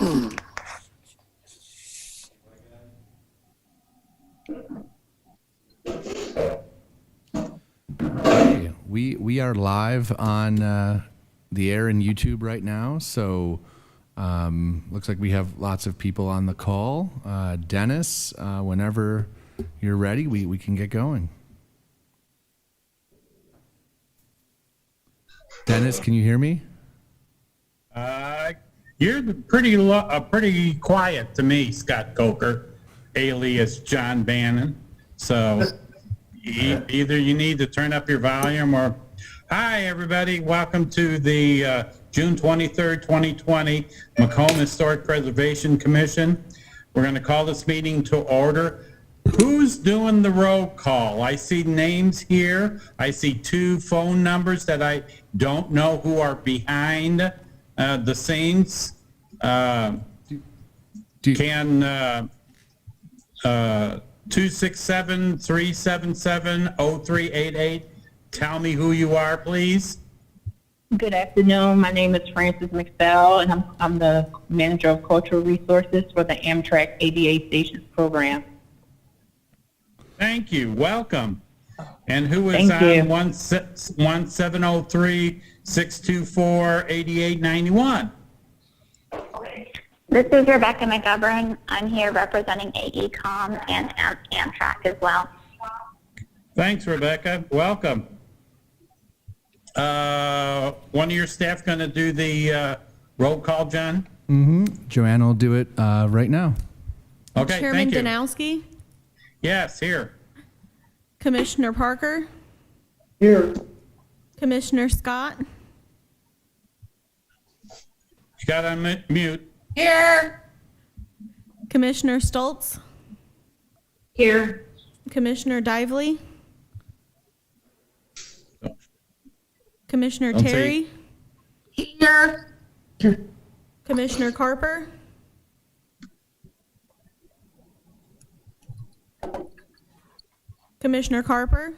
Okay, we are live on the air and YouTube right now, so looks like we have lots of people on the call. Dennis, whenever you're ready, we can get going. Dennis, can you hear me? You're pretty quiet to me, Scott Coker, alias John Bannon. So either you need to turn up your volume or... Hi, everybody. Welcome to the June 23rd, 2020 Macomb Historic Preservation Commission. We're going to call this meeting to order. Who's doing the roll call? I see names here. I see 2 phone numbers that I don't know who are behind the scenes. Can 267-377-0388 tell me who you are, please? Good afternoon. My name is Frances McFell, and I'm the manager of cultural resources for the Amtrak ADA Stations program. Thank you. Welcome. And who is Thank you. on 1703-624-8891? This is Rebecca McGovern. I'm here representing AECOM and Amtrak as well. Thanks, Rebecca. Welcome. One of your staff going to do the roll call, John? Joanna will do it right now. Okay, Chairman thank you. Danowski, Yes, here. Commissioner Parker, Here. Commissioner Scott, You got on mute. Here. Commissioner Stoltz, Here. Commissioner Dively, Commissioner Don't say- Terry, Here. Commissioner Carper, Commissioner Carper,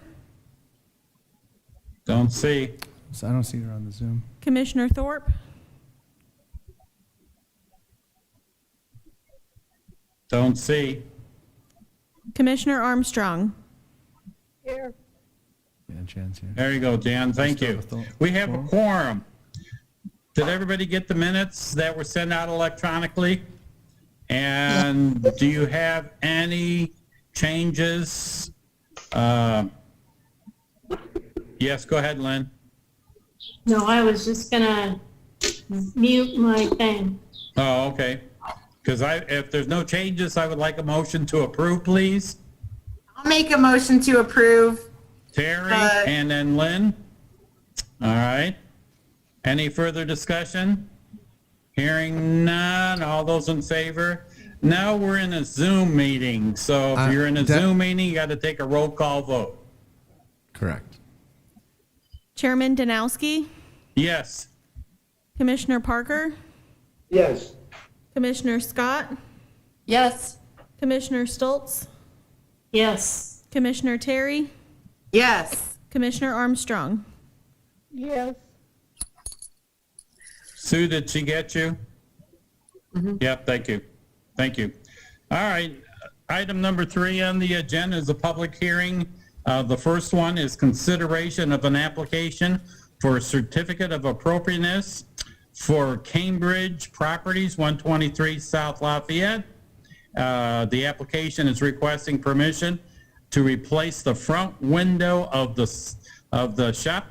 Don't see. So I don't see her on the Zoom. Commissioner Thorpe, Don't see. Commissioner Armstrong. Yeah, Jan's here. There you go, Jan. Thank you. We have a quorum. Did everybody get the minutes that were sent out electronically? And do you have any changes? Yes, go ahead, Lynn. No, I was just gonna mute my thing. Oh, okay. Because if there's no changes, I would like a motion to approve, please. I'll make a motion to approve. Terry and then Lynn. All right. Any further discussion? Hearing none. All those in favor? Now we're in a Zoom meeting. So if you're in a Zoom meeting, you got to take a roll call vote. Correct. Chairman Danowski, Yes. Commissioner Parker, Yes. Commissioner Scott, Yes. Commissioner Stoltz, Yes. Commissioner Terry, Yes. Commissioner Armstrong. Yes. Sue, did she get you? Yep, thank you. Thank you. All right. Item number 3 on the agenda is a public hearing. The first one is consideration of an application for a certificate of appropriateness for Cambridge Properties, 123 South Lafayette. The application is requesting permission to replace the front window of the shop,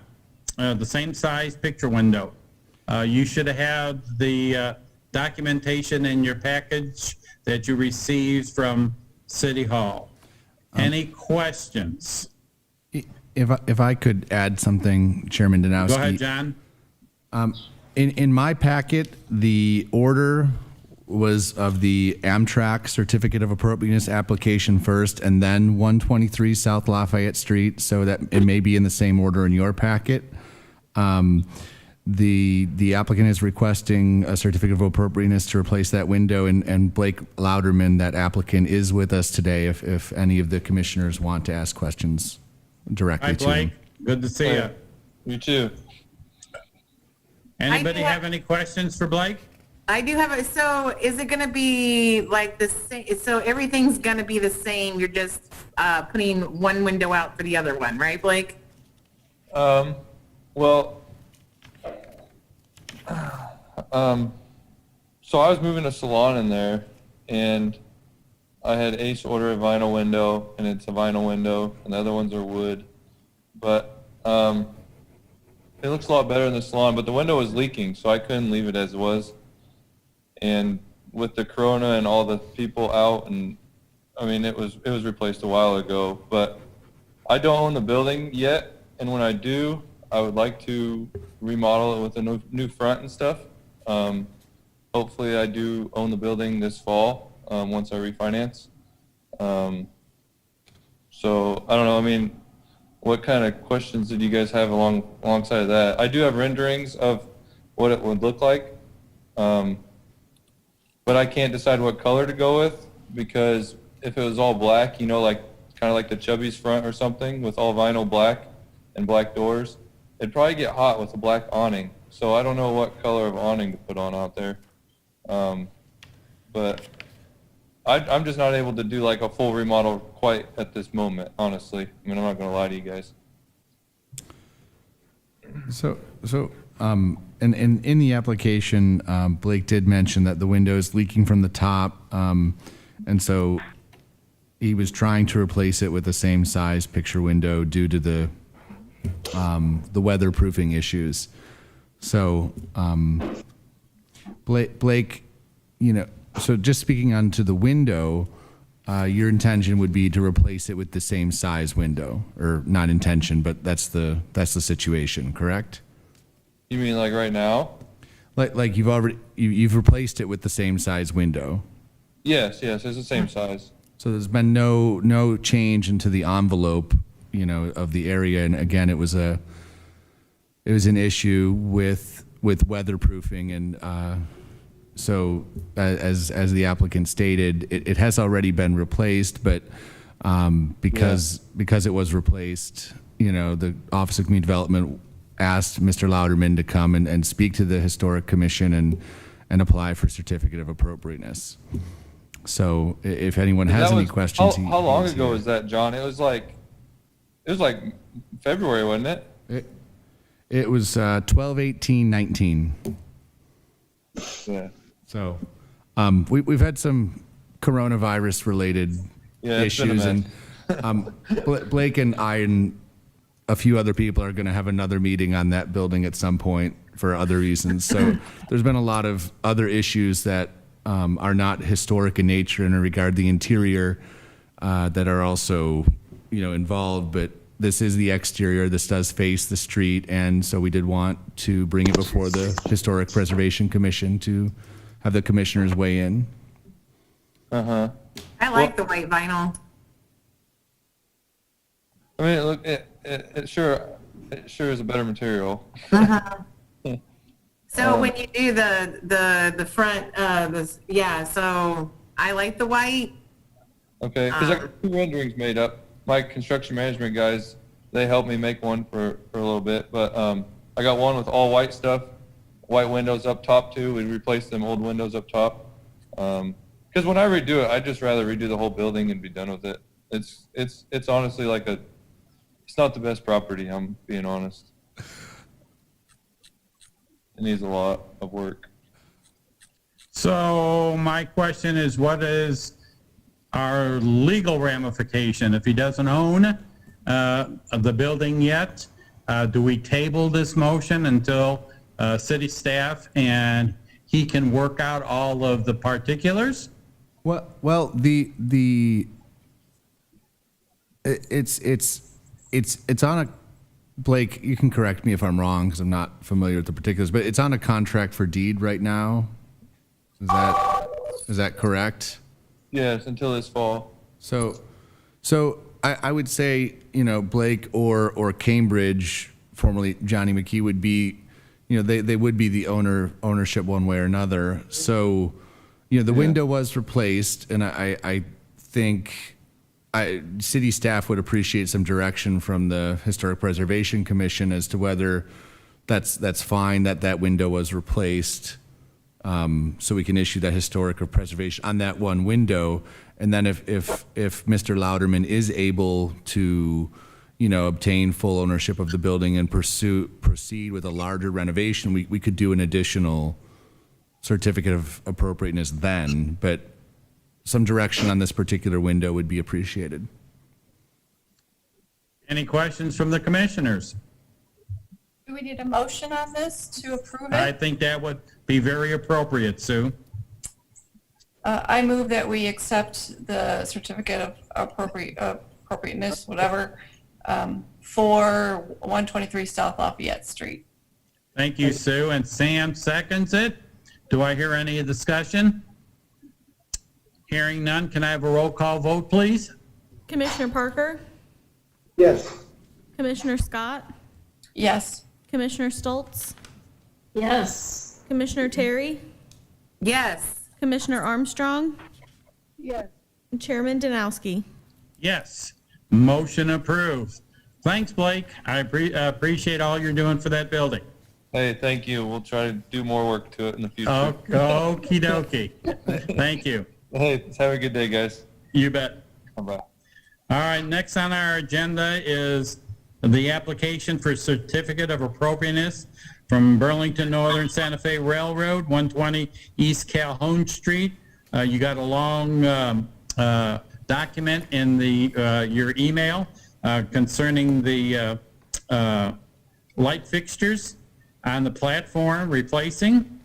the same size picture window. You should have the documentation in your package that you received from City Hall. Any questions? If I could add something, Chairman Danowski. Go ahead, John. In my packet, the order was of the Amtrak Certificate of Appropriateness application first, and then 123 South Lafayette Street, so that it may be in the same order in your packet. The applicant is requesting a certificate of appropriateness to replace that window, and Blake Louderman, that applicant, is with us today if any of the commissioners want to ask questions directly Hi, to Blake. him. Good to see you. You too. Anybody I do have any questions for Blake? I do have a, so is it gonna be like the same, so everything's gonna be the same, you're just, putting one window out for the other one, right, Blake? Well, so I was moving a salon in there, and I had Ace order a vinyl window, and it's a vinyl window, and the other ones are wood. But it looks a lot better in the salon, but the window was leaking, so I couldn't leave it as it was. And with the corona and all the people out, and I mean, it was replaced a while ago, but I don't own the building yet, and when I do, I would like to remodel it with a new front and stuff. Hopefully I do own the building this fall, once I refinance. So I don't know, I mean, what kind of questions did you guys have alongside of that? I do have renderings of what it would look like. But I can't decide what color to go with, because if it was all black, you know, like kind of like the Chubby's front or something with all vinyl black and black doors, it'd probably get hot with a black awning. So I don't know what color of awning to put on out there. But I'm just not able to do like a full remodel quite at this moment, honestly. I mean, I'm not gonna lie to you guys. And in the application, Blake did mention that the window is leaking from the top, and so he was trying to replace it with the same size picture window due to the weatherproofing issues. So, Blake, you know, so just speaking onto the window, your intention would be to replace it with the same size window, or not intention, but that's the situation, correct? You mean like right now? Like you've replaced it with the same size window. Yes, it's the same size. So there's been no change into the envelope, you know, of the area. And again, it was an issue with weatherproofing, and so as the applicant stated, it has already been replaced, but because it was replaced, you know, the Office of Community Development asked Mr. Louderman to come and speak to the Historic Commission and apply for certificate of appropriateness. So if anyone has any questions, how long ago was that, John? It was like February, wasn't it? It was 12/18/19. Yeah. So we've had some coronavirus related it's been a issues, mess. and Blake and I and a few other people are going to have another meeting on that building at some point for other reasons. So there's been a lot of other issues that are not historic in nature and in regard to the interior that are also, you know, involved. But this is the exterior. This does face the street, and so we did want to bring it before the Historic Preservation Commission to have the commissioners weigh in. I like the white vinyl. I mean, it sure is a better material. So when you do the front, so I like the white. Okay, because I got 2 renderings made up. My construction management guys, they helped me make one for a little bit, but I got one with all white stuff, white windows up top too. We replaced them old windows up top. Because when I redo it, I'd just rather redo the whole building and be done with it. It's honestly like it's not the best property, I'm being honest. It needs a lot of work. So my question is, what is our legal ramification if he doesn't own the building yet? Do we table this motion until city staff and he can work out all of the particulars? Well, it's on a, Blake, you can correct me if I'm wrong because I'm not familiar with the particulars, but it's on a contract for deed right now. Is that correct? Yes, until this fall. So I would say, you know, Blake or Cambridge, formerly Johnny McKee, would be, you know, they would be the ownership one way or another. So, you know, the window was replaced, and I think city staff would appreciate some direction from the Historic Preservation Commission as to whether that's fine that window was replaced. so we can issue that historic or preservation on that one window. And then if Mr. Louderman is able to, obtain full ownership of the building and proceed with a larger renovation, we could do an additional certificate of appropriateness then, but some direction on this particular window would be appreciated. Any questions from the commissioners? Do we need a motion on this to approve I it? think that would be very appropriate, Sue. I move that we accept the certificate of appropriateness, whatever, for 123 South Lafayette Street. Thank you, Sue. And Sam seconds it. Do I hear any discussion? Hearing none, can I have a roll call vote, please? Commissioner Parker, Yes. Commissioner Scott, Yes. Commissioner Stoltz, Yes. Commissioner Terry, Yes. Commissioner Armstrong, Yes. and Chairman Danowski. Yes. Motion approved. Thanks, Blake. I appreciate all you're doing for that building. Hey, thank you. We'll try to do more work to it in the future. Okie dokie. Thank you. Hey, have a good day, guys. You bet. Bye-bye. All right, next on our agenda is the application for certificate of appropriateness from Burlington Northern Santa Fe Railroad, 120 East Calhoun Street. You got a long document in your email concerning the light fixtures on the platform replacing.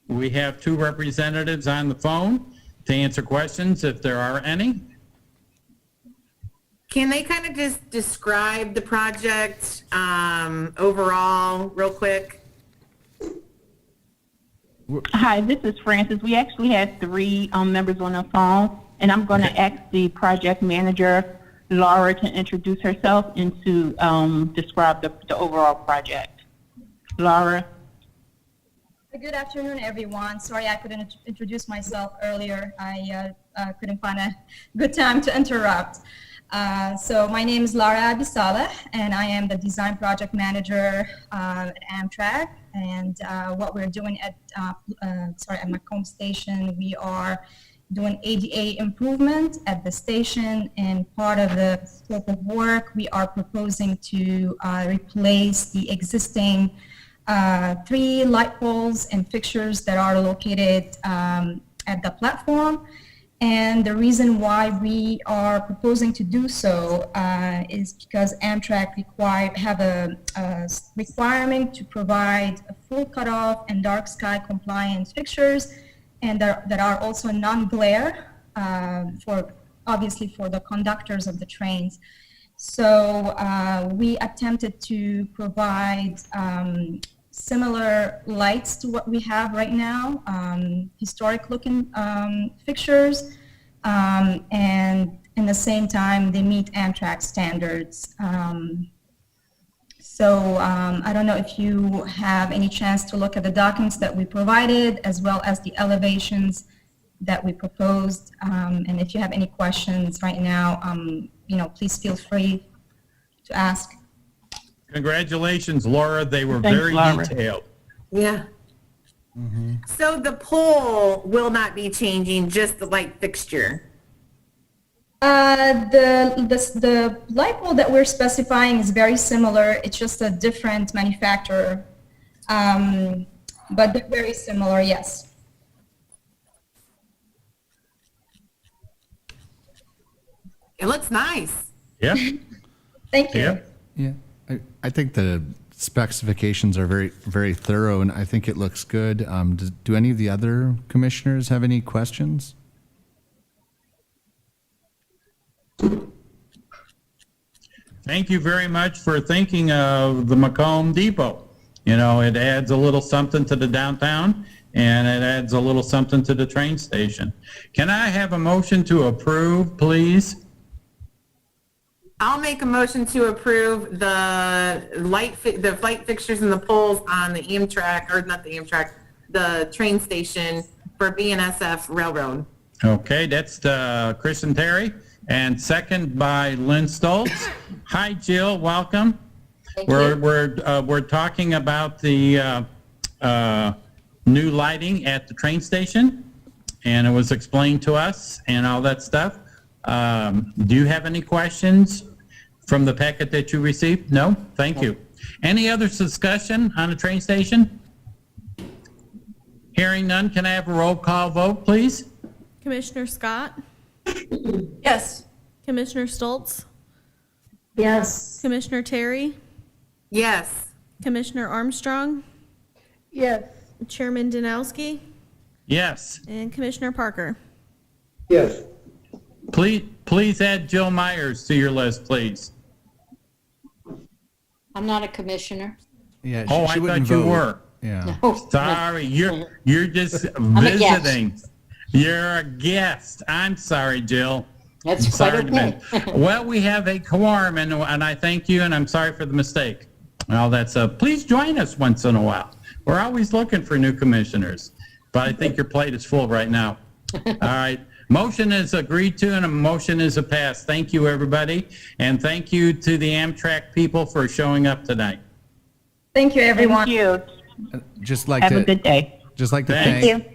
We have two representatives on the phone to answer questions if there are any. Can they kind of just describe the project overall real quick? Hi, this is Francis. We actually had three members on the phone, and I'm going to ask the project manager, Laura, to introduce herself and to describe the overall project. Laura? Good afternoon, everyone. Sorry I couldn't introduce myself earlier. I couldn't find a good time to interrupt. So my name is Laura Abisala, and I am the design project manager at Amtrak. And what we're doing at Macomb Station, we are doing ADA improvement at the station, and part of the scope of work, we are proposing to replace the existing 3 light poles and fixtures that are located at the platform. And the reason why we are proposing to do so is because Amtrak have a requirement to provide a full cutoff and dark sky compliant fixtures, and that are also non-glare obviously for the conductors of the trains. So we attempted to provide similar lights to what we have right now, historic looking fixtures, and in the same time they meet Amtrak standards. So I don't know if you have any chance to look at the documents that we provided, as well as the elevations that we proposed. And if you have any questions right now, please feel free to ask. Congratulations, Laura. They were Thanks, very Laura. detailed. Yeah. So the pole will not be changing, just the light fixture. The light pole that we're specifying is very similar. It's just a different manufacturer, but they're very similar, yes. It looks nice. Yep. Thank you. Yep. Yeah, I think the specifications are very, very thorough, and I think it looks good. Do any of the other commissioners have any questions? Thank you very much for thinking of the Macomb Depot. It adds a little something to the downtown, and it adds a little something to the train station. Can I have a motion to approve, please? I'll make a motion to approve the light fixtures and the poles on the Amtrak, or not the Amtrak, the train station for BNSF Railroad. Okay, that's Kristen Terry, and second by Lynn Stoltz. Hi, Jill, welcome. We're talking about the new lighting at the train station, and it was explained to us and all that stuff. Do you have any questions from the packet that you received? No? Thank you. Any other discussion on the train station? Hearing none, can I have a roll call vote, please? Commissioner Scott, Yes. Commissioner Stoltz, Yes. Commissioner Terry, Yes. Commissioner Armstrong, Yes. Chairman Danowski, Yes. and Commissioner Parker. Yes. Please add Jill Myers to your list, please. I'm not a commissioner. Yeah, Oh, I wouldn't thought you vote. were. Yeah. Oh, Sorry, you're just a guest. visiting. You're a guest. I'm sorry, Jill. That's quite Sorry to okay. miss. Well, we have a quorum, and I thank you, and I'm sorry for the mistake. Well, please join us once in a while. We're always looking for new commissioners, but I think your plate is full right now. All right. Motion is agreed to, and a motion is a pass. Thank you, everybody, and thank you to the Amtrak people for showing up tonight. Thank you, everyone. Thank you. Just like Have to a good day. just like to Thanks. thank.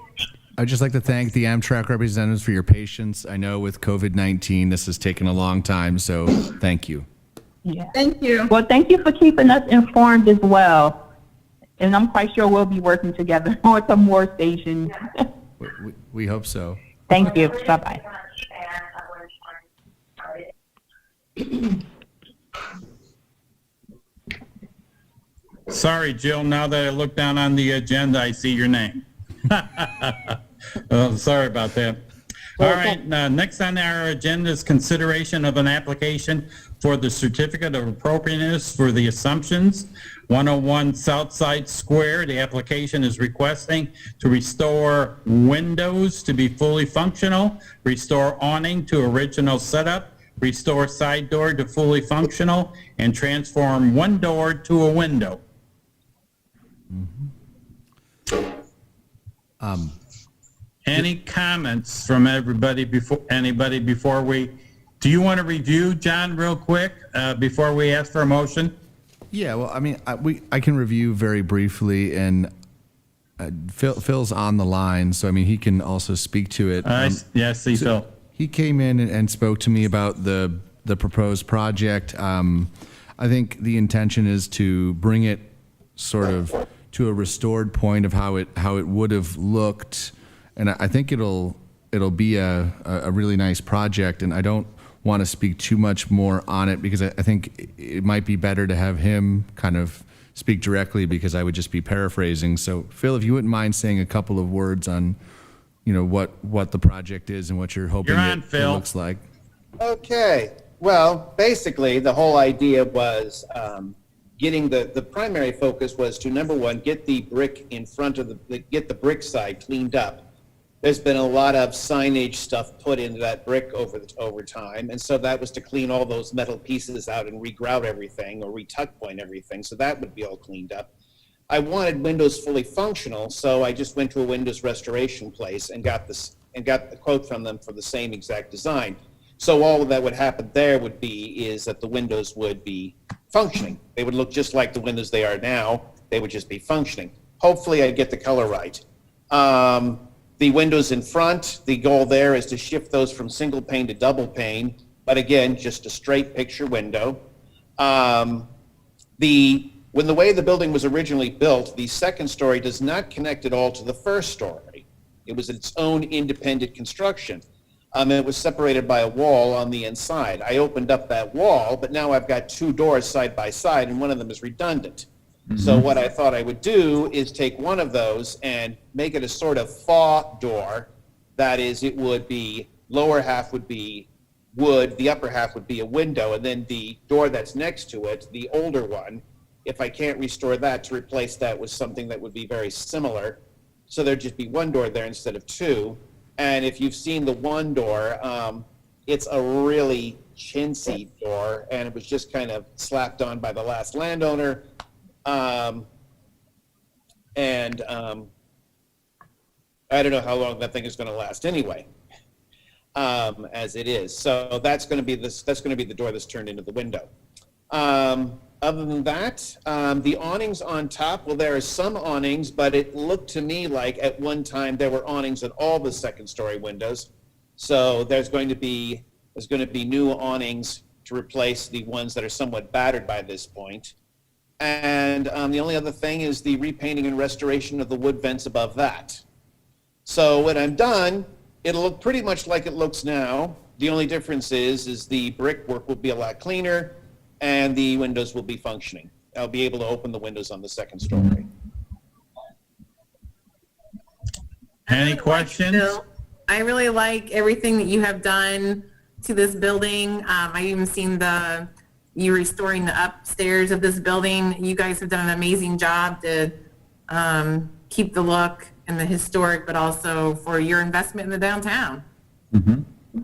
I'd just like to thank the Amtrak representatives for your patience. I know with COVID-19, this has taken a long time, so thank you. Yeah. Thank you. Well, thank you for keeping us informed as well. And I'm quite sure we'll be working together on some more stations. We hope so. Thank you. Bye-bye. Sorry, Jill, now that I look down on the agenda, I see your name. Oh, sorry about that. All right, next on our agenda is consideration of an application for the certificate of appropriateness for the Assumptions, 101 Southside Square. The application is requesting to restore windows to be fully functional, restore awning to original setup, restore side door to fully functional, and transform one door to a window. Any comments from anybody before we, do you want to review, John, real quick, before we ask for a motion? Yeah, well, I mean, I can review very briefly, and Phil's on the line, so I mean, he can also speak to it. Yeah, see, Phil. He came in and spoke to me about the proposed project. I think the intention is to bring it sort of to a restored point of how it would have looked, and I think it'll be a really nice project. And I don't want to speak too much more on it because I think it might be better to have him kind of speak directly, because I would just be paraphrasing. So Phil, if you wouldn't mind saying a couple of words on, you know, what the project is and what you're hoping You're on, it Phil. looks like. Okay. Well, basically, the whole idea was getting the primary focus was to, number one, get the brick in front of get the brick side cleaned up. There's been a lot of signage stuff put into that brick over time, and so that was to clean all those metal pieces out and regrout everything or retuck point everything, so that would be all cleaned up. I wanted windows fully functional, so I just went to a windows restoration place and got the quote from them for the same exact design. So all that would happen there would be is that the windows would be functioning. They would look just like the windows they are now. They would just be functioning. Hopefully I'd get the color right. The windows in front, the goal there is to shift those from single pane to double pane, but again, just a straight picture window. When the way the building was originally built, the second story does not connect at all to the first story. It was its own independent construction. It was separated by a wall on the inside. I opened up that wall, but now I've got two doors side by side, and one of them is redundant. So what I thought I would do is take one of those and make it a sort of faux door. That is, it would be, lower half would be wood, the upper half would be a window, and then the door that's next to it, the older one, if I can't restore that, to replace that with something that would be very similar. So there'd just be one door there instead of two. And if you've seen the one door, it's a really chintzy door, and it was just kind of slapped on by the last landowner. I don't know how long that thing is going to last anyway, as it is. So that's going to be the door that's turned into the window. Other than that, the awnings on top, well, there are some awnings, but it looked to me like at one time there were awnings on all the second-story windows. So there's going to be new awnings to replace the ones that are somewhat battered by this point. And the only other thing is the repainting and restoration of the wood vents above that. So when I'm done, it'll look pretty much like it looks now. The only difference is the brickwork will be a lot cleaner and the windows will be functioning. I'll be able to open the windows on the second story. Any questions? Bill, I really like everything that you have done to this building. I've even seen you restoring the upstairs of this building. You guys have done an amazing job to keep the look and the historic, but also for your investment in the downtown.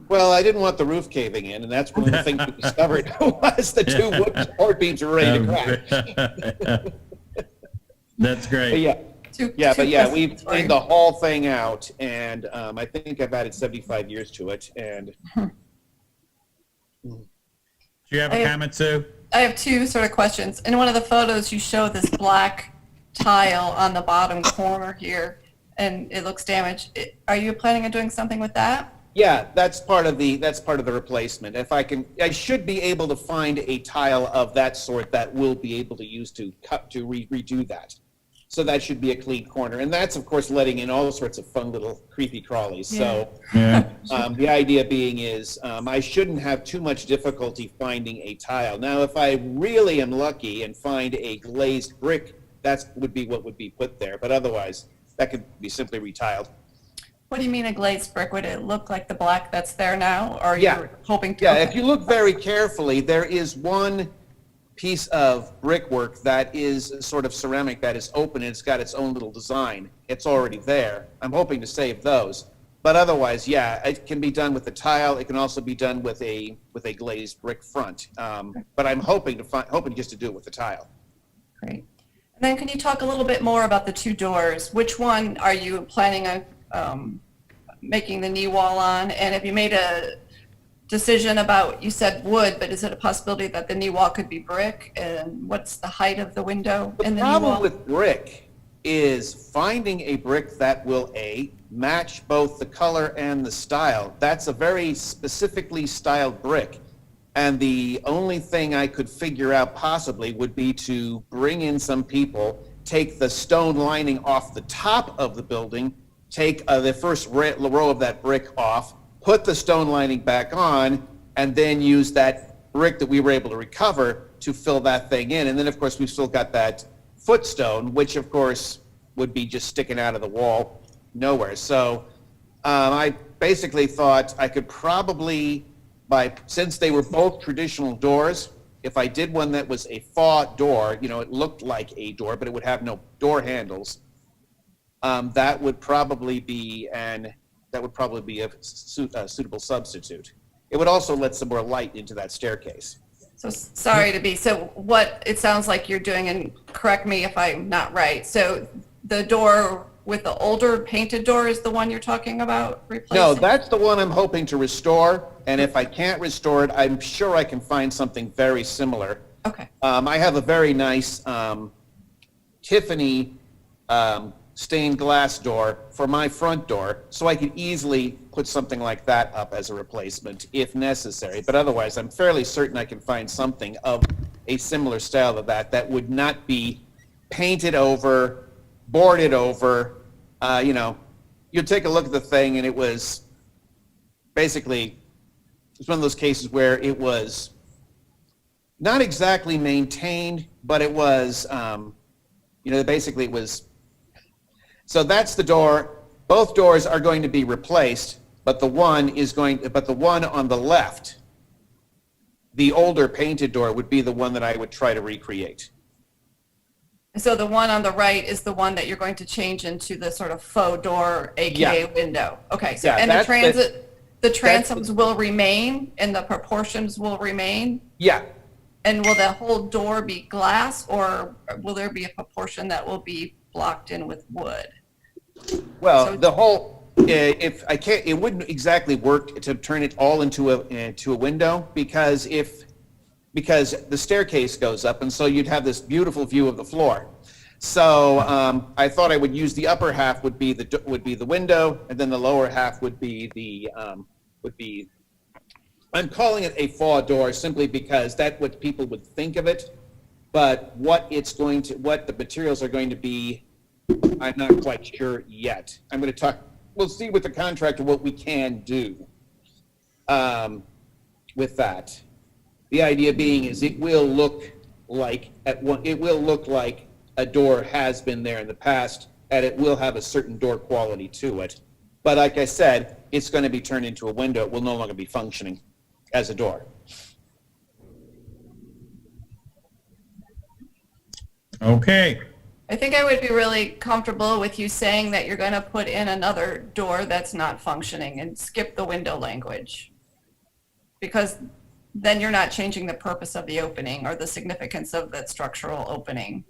Well, I didn't want the roof caving in, and that's one of the things we discovered was the two wood support beams were ready to crack. That's But great. we've cleaned the whole thing out, and I think I've added 75 years to it. And Do you have a comment, Sue? I have two sort of questions. In one of the photos, you show this black tile on the bottom corner here, and it looks damaged. Are you planning on doing something with that? yeah, that's part of the replacement. If I should be able to find a tile of that sort that will be able to use to redo that. So that should be a clean corner. And that's, of course, letting in all sorts of fun little creepy crawlies. So the idea being is I shouldn't have too much difficulty finding a tile. Now, if I really am lucky and find a glazed brick, that would be what would be put there. But otherwise, that could be simply retiled. What do you mean a glazed brick? Would it look like the black that's there now? Or are Yeah. you hoping to? Yeah, okay. if you look very carefully, there is one piece of brickwork that is sort of ceramic that is open and it's got its own little design. It's already there. I'm hoping to save those. But otherwise, yeah, it can be done with a tile. It can also be done with a glazed brick front. But I'm hoping just to do it with the tile. Great. And then can you talk a little bit more about the two doors? Which one are you planning on making the knee wall on? And have you made a decision about, you said wood, but is it a possibility that the knee wall could be brick? And what's the height of the window in the knee problem wall? with brick is finding a brick that will match both the color and the style. That's a very specifically styled brick. And the only thing I could figure out possibly would be to bring in some people, take the stone lining off the top of the building, take the first row of that brick off, put the stone lining back on, and then use that brick that we were able to recover to fill that thing in. And then, of course, we've still got that footstone, which, of course, would be just sticking out of the wall nowhere. So I basically thought I could probably, since they were both traditional doors, if I did one that was a faux door, it looked like a door, but it would have no door handles, that would probably be a suitable substitute. It would also let some more light into that staircase. So sorry to be, so what it sounds like you're doing, and correct me if I'm not right, so the door with the older painted door is the one you're talking about replacing? No, that's the one I'm hoping to restore, and if I can't restore it, I'm sure I can find something very similar. Okay. I have a very nice Tiffany stained glass door for my front door, so I could easily put something like that up as a replacement if necessary. But otherwise, I'm fairly certain I can find something of a similar style to that would not be painted over, boarded over. You'd take a look at the thing and it was basically, it's one of those cases where it was not exactly maintained, but it was, basically it was. So that's the door. Both doors are going to be replaced, but the one on the left, the older painted door, would be the one that I would try to recreate. So the one on the right is the one that you're going to change into the sort of faux door, AKA window. Okay, so, Yeah, and the transoms that's will remain and the proportions will remain? Yeah. And will the whole door be glass, or will there be a proportion that will be blocked in with wood? Well, the whole, it wouldn't exactly work to turn it all into a window, because if because the staircase goes up, and so you'd have this beautiful view of the floor. So I thought I would use the upper half would be the window, and then the lower half would be I'm calling it a faux door simply because that's what people would think of it, but what the materials are going to be, I'm not quite sure yet. We'll see with the contractor what we can do with that. The idea being is it will look like a door has been there in the past, and it will have a certain door quality to it. But like I said, it's going to be turned into a window. It will no longer be functioning as a door. Okay. I think I would be really comfortable with you saying that you're going to put in another door that's not functioning and skip the window language. Because then you're not changing the purpose of the opening or the significance of that structural opening.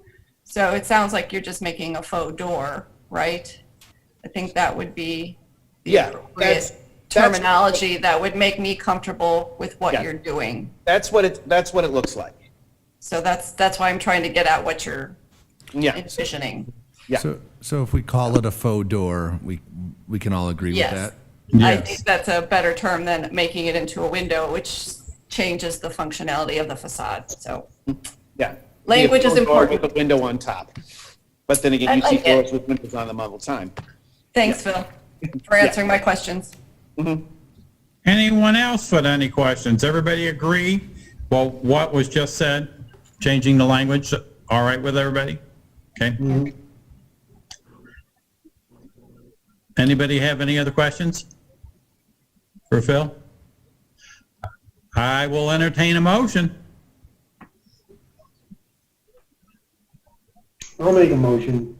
So it sounds like you're just making a faux door, right? I think that would be the appropriate terminology that would make me comfortable with what you're doing. That's what it looks like. So that's why I'm trying to get at what you're envisioning. Yeah. So if we call it a faux door, we can all agree with that? I think that's a better term than making it into a window, which changes the functionality of the facade. So yeah, language is important. With a window on top, but then again, you see doors with windows on them all the time. Thanks, Phil, for answering my questions. Mm-hmm. Anyone else with any questions? Everybody agree? Well, what was just said, changing the language, all right with everybody? Okay. Mm-hmm. Anybody have any other questions for Phil? I will entertain a motion. I'll make a motion.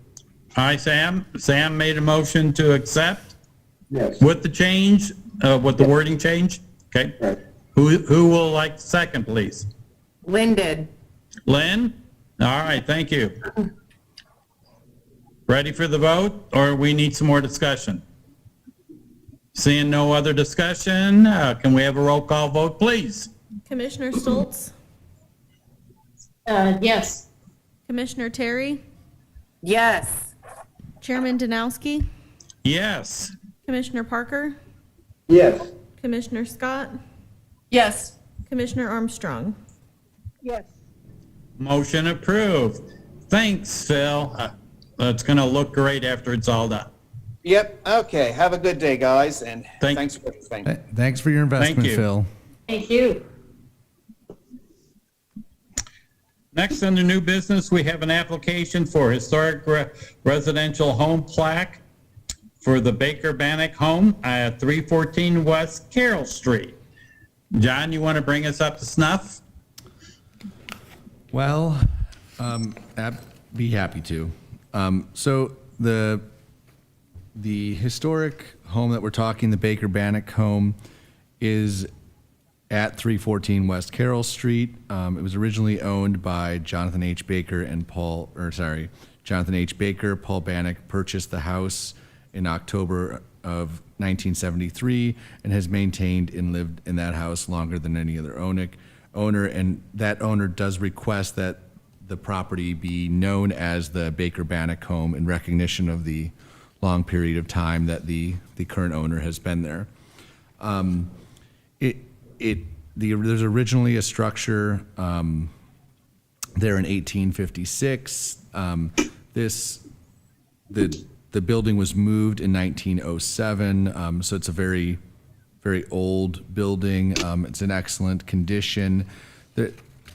Hi, Sam. Sam made a motion to accept Yes. with the change, with the wording change. Okay. Right. Who will like second, please? Lynn did. Lynn? All right, thank you. Ready for the vote, or we need some more discussion? Seeing no other discussion, can we have a roll call vote, please? Commissioner Stoltz? Yes. Commissioner Terry? Yes. Chairman Danowski? Yes. Commissioner Parker? Yes. Commissioner Scott? Yes. Commissioner Armstrong? Yes. Motion approved. Thanks, Phil. It's going to look great after it's all done. Yep. Okay. Have a good day, guys, and Thank- thanks for everything. Thanks for your investment, you. Phil. Thank you. Next, under new business, we have an application for historic residential home plaque for the Baker Bannock home at 314 West Carroll Street. John, you want to bring us up to snuff? Well, I'd be happy to. So the historic home that we're talking, the Baker Bannock home, is at 314 West Carroll Street. It was originally owned by Jonathan H. Baker, Jonathan H. Baker. Paul Bannock purchased the house in October of 1973 and has maintained and lived in that house longer than any other owner, and that owner does request that the property be known as the Baker Bannock home in recognition of the long period of time that the current owner has been there. There's originally a structure there in 1856. The building was moved in 1907, so it's a very, very old building. It's in excellent condition.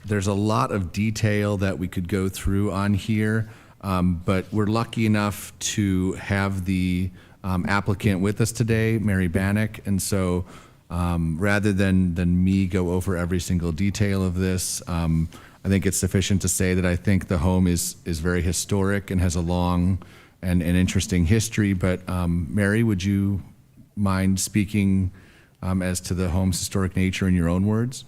There's a lot of detail that we could go through on here, but we're lucky enough to have the applicant with us today, Mary Bannock, and so rather than me go over every single detail of this, I think it's sufficient to say that I think the home is very historic and has a long and an interesting history. But Mary, would you mind speaking as to the home's historic nature in your own words?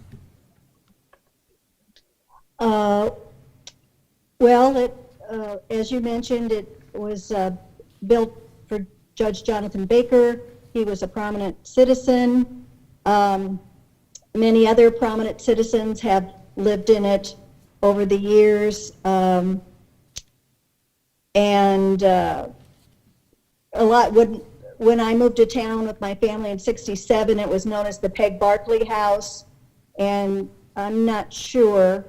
As you mentioned, it was built for Judge Jonathan Baker. He was a prominent citizen. Many other prominent citizens have lived in it over the years. And a lot, when I moved to town with my family in 67, it was known as the Peg Barclay House. And I'm not sure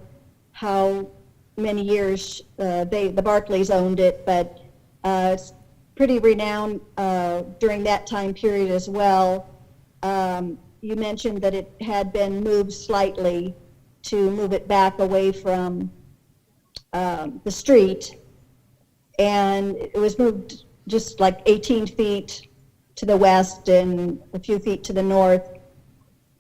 how many years the Barclays owned it, but it's pretty renowned during that time period as well. You mentioned that it had been moved slightly to move it back away from the street. And it was moved just like 18 feet to the west and a few feet to the north.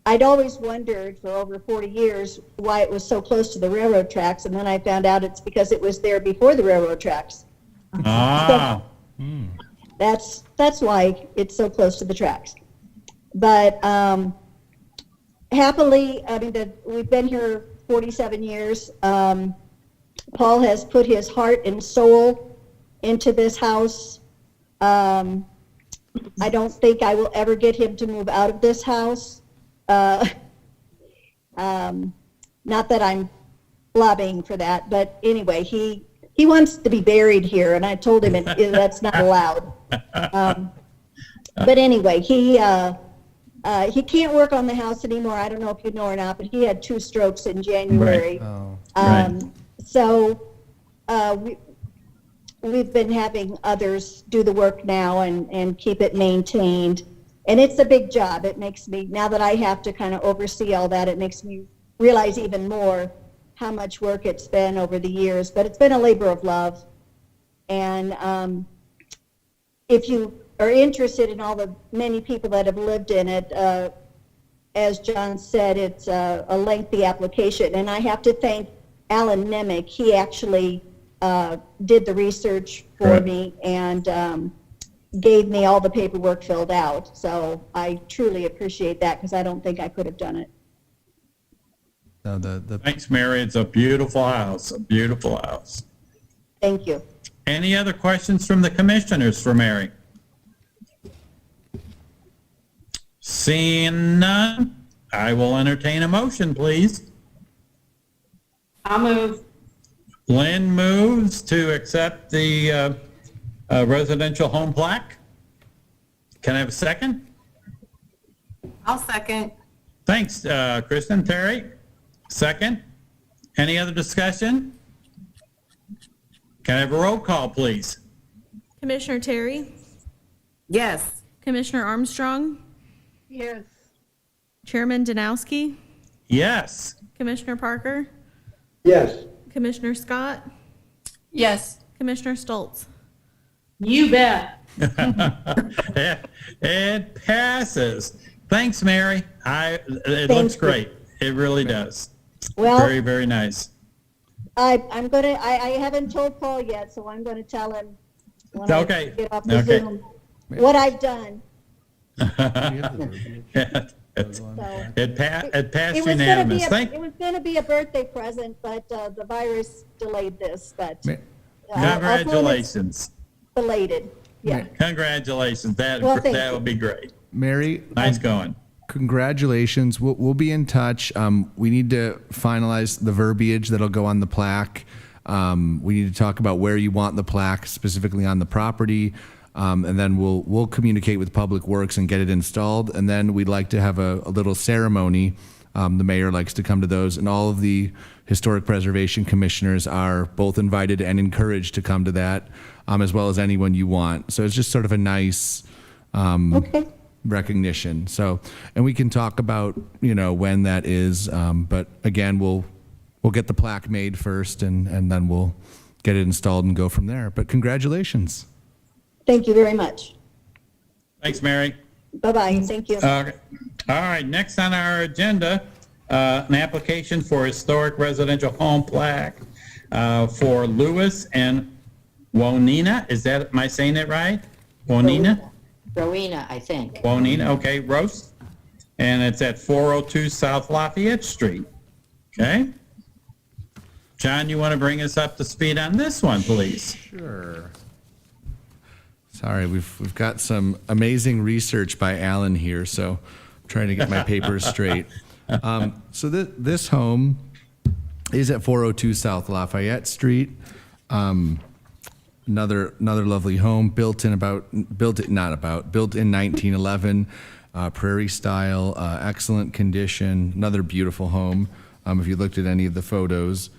I'd always wondered for over 40 years why it was so close to the railroad tracks, and then I found out it's because it was there before the railroad tracks. Ah, That's why it's so close to the tracks. But happily, I mean, we've been here 47 years. Paul has put his heart and soul into this house. I don't think I will ever get him to move out of this house. Not that I'm lobbying for that, but anyway, he wants to be buried here, and I told him that's not allowed. But anyway, he can't work on the house anymore. I don't know if you know or not, but he had 2 strokes in January. Right. So we've been having others do the work now and keep it maintained. And it's a big job. It makes me, now that I have to kind of oversee all that, it makes me realize even more how much work it's been over the years. But it's been a labor of love. And if you are interested in all the many people that have lived in it, as John said, it's a lengthy application. And I have to thank Alan Nemick. He actually did the research for me and gave me all the paperwork filled out. So I truly appreciate that because I don't think I could have done it. No, thanks, Mary. It's a beautiful house, a beautiful house. Thank you. Any other questions from the commissioners for Mary? Seeing none, I will entertain a motion, please. I'll move. Lynn moves to accept the residential home plaque. Can I have a second? I'll second. Thanks, Kristen. Terry, second. Any other discussion? Can I have a roll call, please? Commissioner Terry? Yes. Commissioner Armstrong? Yes. Chairman Danowski? Yes. Commissioner Parker? Yes. Commissioner Scott? Yes. Commissioner Stoltz? You bet. It passes. Thanks, Mary. It looks great. It really does. Well, Very, very nice. I haven't told Paul yet, so I'm going to tell him when I get off the Okay. Zoom what I've done. It passed It was unanimous. it was going to be a birthday present, but the virus delayed this. But I'll tell him it's Congratulations. belated. Yeah. Congratulations. That Thank that you. would be great. Mary, Nice going. congratulations. We'll be in touch. We need to finalize the verbiage that'll go on the plaque. We need to talk about where you want the plaque specifically on the property. And then we'll communicate with Public Works and get it installed. And then we'd like to have a little ceremony. The mayor likes to come to those, and all of the historic preservation commissioners are both invited and encouraged to come to that, as well as anyone you want. So it's just sort of a nice recognition. So, and we can talk about when that is. But again, we'll get the plaque made first, and then we'll get it installed and go from there. But congratulations. Thank you very much. Thanks, Mary. Bye-bye. Thank you. Okay. All right, next on our agenda, an application for historic residential home plaque for Lewis and Wonina. Am I saying it right? Wonina? Rowena, I think. Wonina, okay, Rose. And it's at 402 South Lafayette Street. Okay? John, you want to bring us up to speed on this one, please? Sure. Sorry, we've got some amazing research by Alan here, so I'm trying to get my papers straight. So this home is at 402 South Lafayette Street. Another lovely home built in 1911, prairie style, excellent condition. Another beautiful home. If you looked at any of the photos,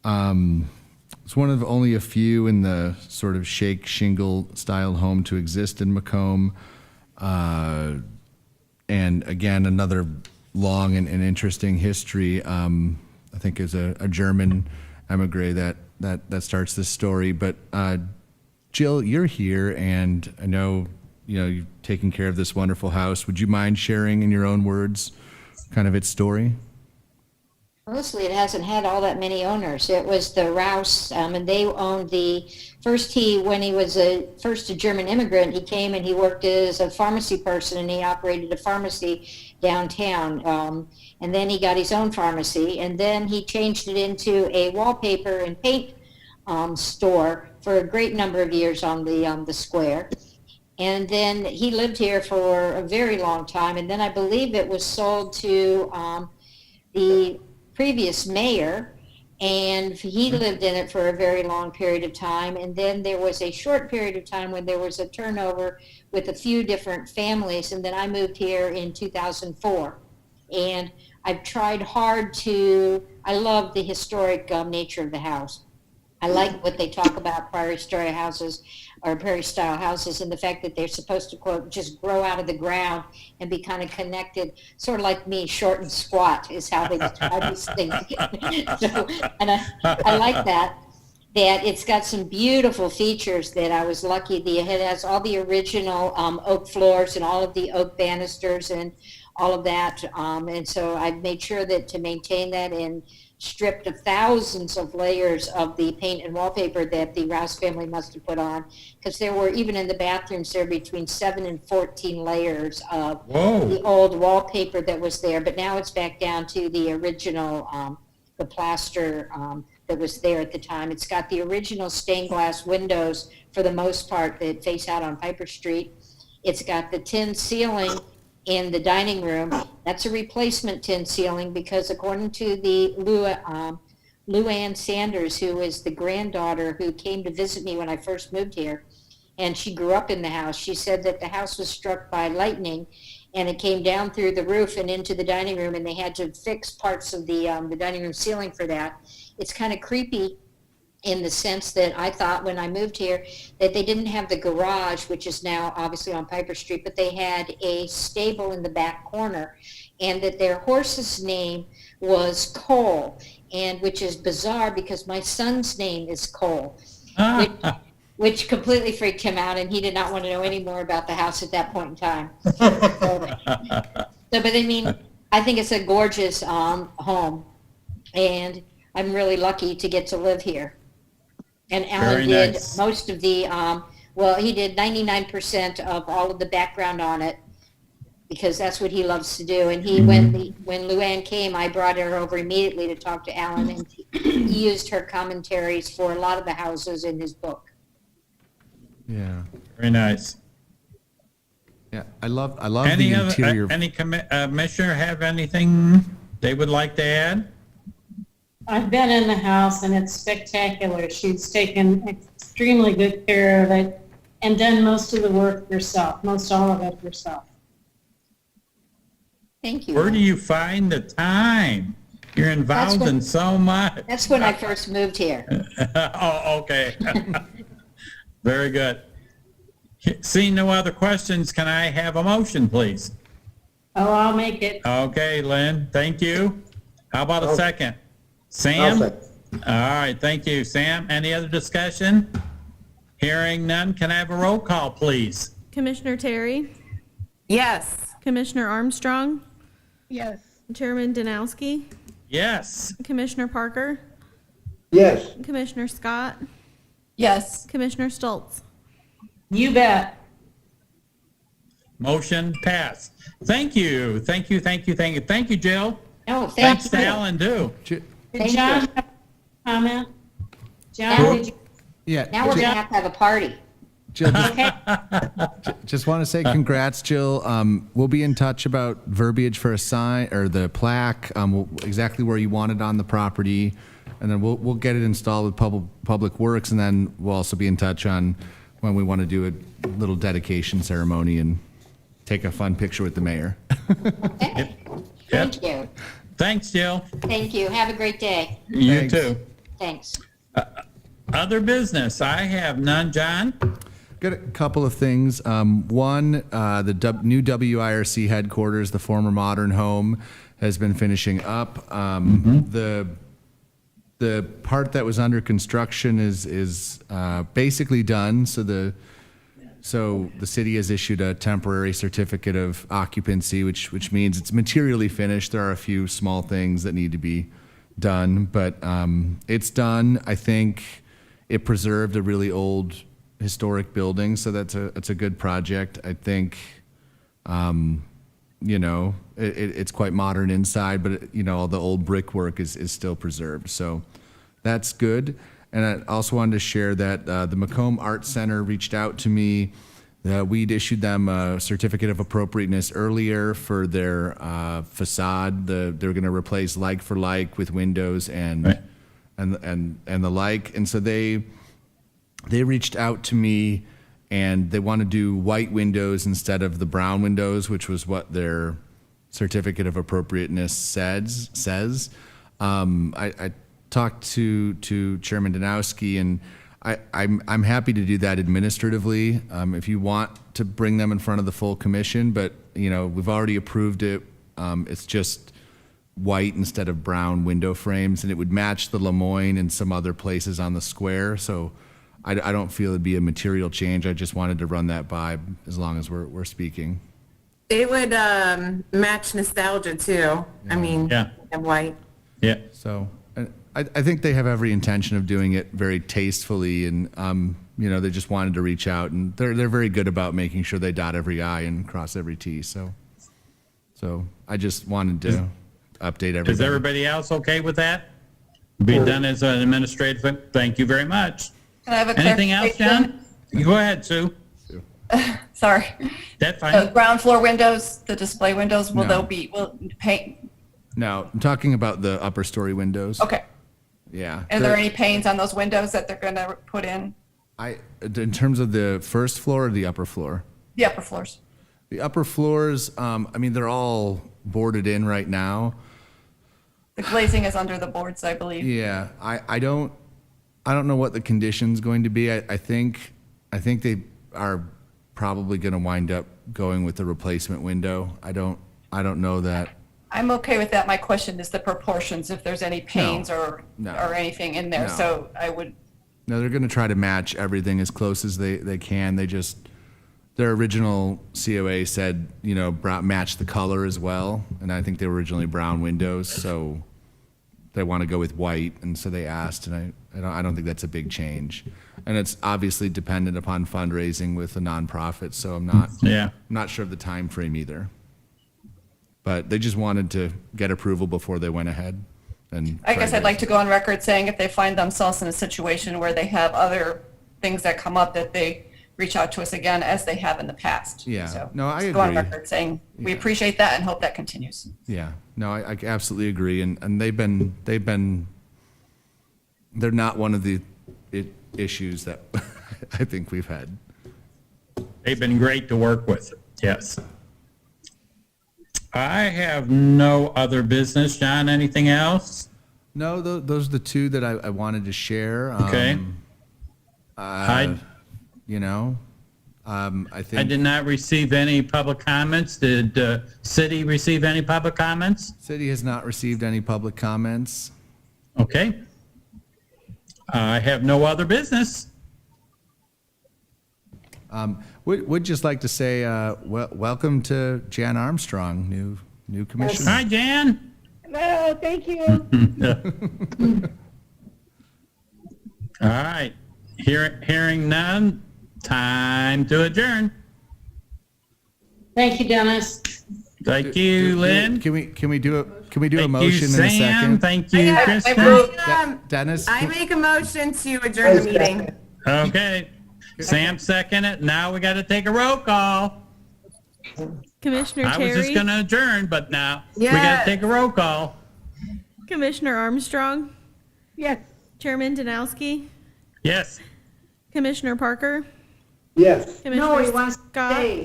it's one of only a few in the sort of shake shingle style home to exist in Macomb. And again, another long and interesting history. I think is a German emigre that starts this story. But Jill, you're here, and I know you're taking care of this wonderful house. Would you mind sharing in your own words, kind of its story? Mostly, it hasn't had all that many owners. It was the Rouse, and they owned when he was first a German immigrant, he came and he worked as a pharmacy person, and he operated a pharmacy downtown. And then he got his own pharmacy, and then he changed it into a wallpaper and paint store for a great number of years on the square. And then he lived here for a very long time, and then I believe it was sold to the previous mayor, and he lived in it for a very long period of time. And then there was a short period of time when there was a turnover with a few different families, and then I moved here in 2004. And I've tried hard I love the historic nature of the house. I like what they talk about prairie style houses and the fact that they're supposed to, quote, just grow out of the ground and be kind of connected, sort of like me, short and squat is how they describe these things. And I like that it's got some beautiful features that I was lucky. It has all the original oak floors and all of the oak banisters and all of that. And so I've made sure that to maintain that and stripped of thousands of layers of the paint and wallpaper that the Rouse family must have put on, because there were, even in the bathrooms, there were between 7 and 14 layers of the old wallpaper that was there. But now it's back down to the original, the plaster that was there at the time. It's got the original stained glass windows for the most part that face out on Piper Street. It's got the tin ceiling in the dining room. That's a replacement tin ceiling because according to the Luann Sanders, who is the granddaughter who came to visit me when I first moved here, and she grew up in the house, she said that the house was struck by lightning and it came down through the roof and into the dining room, and they had to fix parts of the dining room ceiling for that. It's kind of creepy in the sense that I thought when I moved here that they didn't have the garage, which is now obviously on Piper Street, but they had a stable in the back corner, and that their horse's name was Cole, and which is bizarre because my son's name is Cole, which completely freaked him out, and he did not want to know any more about the house at that point in time. But I mean, I think it's a gorgeous home, and I'm really lucky to get to live here. And Alan did most of the, he did 99% of all of the background on it because that's what he loves to do. And when Luann came, I brought her over immediately to talk to Alan, and he used her commentaries for a lot of the houses in his book. Yeah. Very nice. Yeah, I love the interior. Any commissioner have anything they would like to add? I've been in the house and it's spectacular. She's taken extremely good care of it and done most of the work herself, most all of it herself. Thank you. Where do you find the time? You're involved in so much. That's when I first moved here. Oh, okay. Very good. Seeing no other questions, can I have a motion, please? Oh, I'll make it. Okay, Lynn, thank you. How about a second? Sam? All right, thank you. Sam, any other discussion? Hearing none, can I have a roll call, please? Commissioner Terry? Yes. Commissioner Armstrong? Yes. Chairman Danowski? Yes. Commissioner Parker? Yes. Commissioner Scott? Yes. Commissioner Stoltz? You bet. Motion passed. Thank you. Thank you, Jill. Oh, Thanks to Alan, too. Did John have a comment? John, did you? Yeah. Now we're going to have a party. Jill, just, Okay, just want to say congrats, Jill. We'll be in touch about verbiage for a sign or the plaque, exactly where you want it on the property, and then we'll get it installed with Public Works, and then we'll also be in touch on when we want to do a little dedication ceremony and take a fun picture with the mayor. Okay. Yep. Thank you. Thanks, Jill. Thank you. Have a great day. You Thanks. too. Thanks. Other business, I have none. John? Got a couple of things. One, the new WIRC headquarters, the former Modern Home, has been finishing up. The part that was under construction is basically done. So the city has issued a temporary certificate of occupancy, which means it's materially finished. There are a few small things that need to be done, but it's done. I think it preserved a really old historic building, so it's a good project. I think, it's quite modern inside, but all the old brickwork is still preserved. So that's good. And I also wanted to share that the Macomb Art Center reached out to me. We'd issued them a certificate of appropriateness earlier for their facade. They're going to replace like for like with windows and the like. And so they reached out to me, and they want to do white windows instead of the brown windows, which was what their certificate of appropriateness says. I talked to Chairman Danowski, and I'm happy to do that administratively if you want to bring them in front of the full commission. But we've already approved it. It's just white instead of brown window frames, and it would match the Lemoyne and some other places on the square. So I don't feel it'd be a material change. I just wanted to run that by as long as we're speaking. It would match nostalgia too. I mean, Yeah. and white. Yeah. So I think they have every intention of doing it very tastefully, and they just wanted to reach out, and they're very good about making sure they dot every I and cross every T. So I just wanted to update everybody. Is everybody else okay with that? Be done as an administrative. Thank you very much. Can I have a Anything else, clarification? John? Go ahead, Sue. Sorry. That's The fine. ground floor windows, the display windows, will No. will paint? No, I'm talking about the upper story windows. Okay. Yeah. Are there any panes on those windows that they're going to put in? In terms of the first floor or the upper floor? The upper floors. The upper floors, they're all boarded in right now. The glazing is under the boards, I believe. Yeah, I don't know what the condition's going to be. I think they are probably going to wind up going with the replacement window. I don't know that. I'm okay with that. My question is the proportions, if there's any panes or No. anything in there. No. So I would, No, they're going to try to match everything as close as they can. Their original COA said, match the color as well. And I think they were originally brown windows, so they want to go with white. And so they asked, and I don't think that's a big change. And it's obviously dependent upon fundraising with a nonprofit, so I'm not sure of the time frame either. But they just wanted to get approval before they went ahead. And I guess I'd like to go on record saying if they find themselves in a situation where they have other things that come up, that they reach out to us again as they have in the past. Yeah. So No, I just go on agree. record saying we Yeah. appreciate that and hope that continues. Yeah, no, I absolutely agree, and they're not one of the issues that I think we've had. They've been great to work with. Yes. I have no other business. John, anything else? No, those are the two that I wanted to share. Okay. I I think did not receive any public comments. Did city receive any public comments? city has not received any public comments. Okay. I have no other business. Would just like to say welcome to Jan Armstrong, new commissioner. Hi, Jan. No, thank you. All right. Hearing none, time to adjourn. thank you, Dennis. Thank you, Lynn. Can we do a Thank you, motion in a Sam. second? Thank you, Kristen. Dennis, I make a motion to adjourn the meeting. Okay. Sam seconded it. Now we got to take a roll call. Commissioner I was just Terry, going to adjourn, but now we got Yes. to take a roll call. Commissioner Armstrong, Yes. Chairman Danowski, Yes. Commissioner Parker, Yes. Commissioner Scott,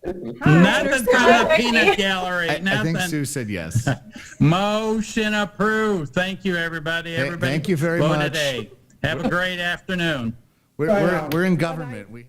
Nothing from the peanut gallery. I think Nothing. Sue said yes. Motion approved. Thank you, everybody. Everybody thank you very voted much. aye. Have a great afternoon. We're in government. We